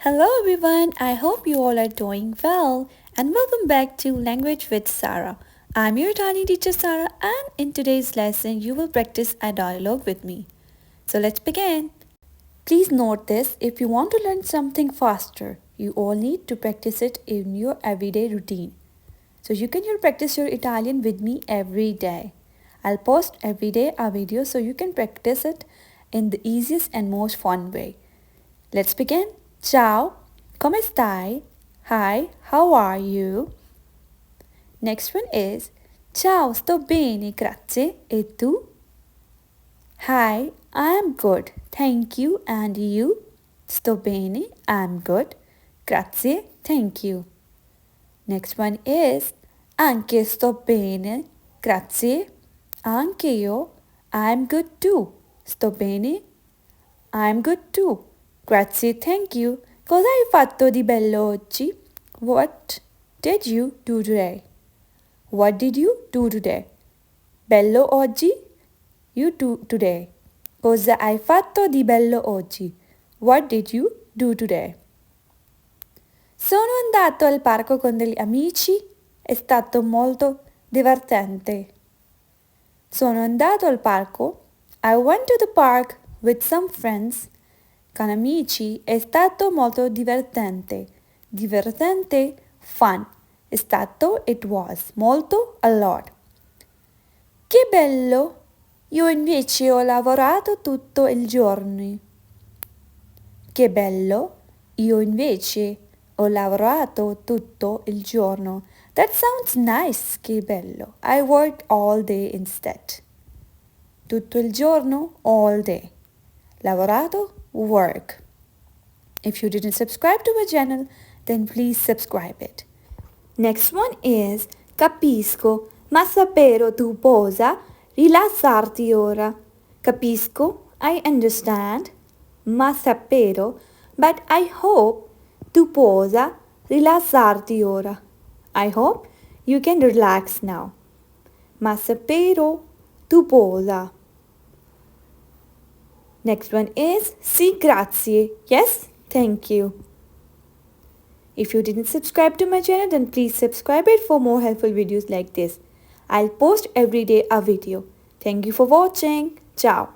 Hello everyone, I hope you all are doing well and welcome back to Language with Sarah. I'm your Italian teacher Sarah and in today's lesson you will practice a dialogue with me. So let's begin. Please note this, if you want to learn something faster, you all need to practice it in your everyday routine. So you can practice your Italian with me every day. I'll post every day a video so you can practice it in the easiest and most fun way. Let's begin. Ciao, come stai? Hi, how are you? Next one is Ciao, sto bene, grazie. E tu? Hi, I am good. Thank you. And you? Sto bene, I'm good. Grazie, thank you. Next one is Anche sto bene, grazie. Anche io, I'm good too. Sto bene, I'm good too. Grazie, thank you. Cosa hai fatto di bello oggi? What did you do today? What did you do today? Bello oggi? You do today. Cosa hai fatto di bello oggi? What did you do today? Sono andato al parco con degli amici. È stato molto divertente. Sono andato al parco. I went to the park with some friends. Con amici è stato molto divertente. Divertente, fun. È stato, it was. Molto, a lot. Che bello! Io invece ho lavorato tutto il giorno. Che bello! Io invece ho lavorato tutto il giorno. That sounds nice, che bello. I worked all day instead. Tutto il giorno, all day. Lavorato, work. If you didn't subscribe to my channel, then please subscribe it. Next one is Capisco, ma spero tu possa rilassarti ora. Capisco, I understand, ma spero, but I hope tu possa rilassarti ora. I hope you can relax now. Ma spero tu possa. Next one is sì, grazie. Yes, thank you. If you didn't subscribe to my channel, then please subscribe it for more helpful videos like this. I'll post every day a video. Thank you for watching. Ciao.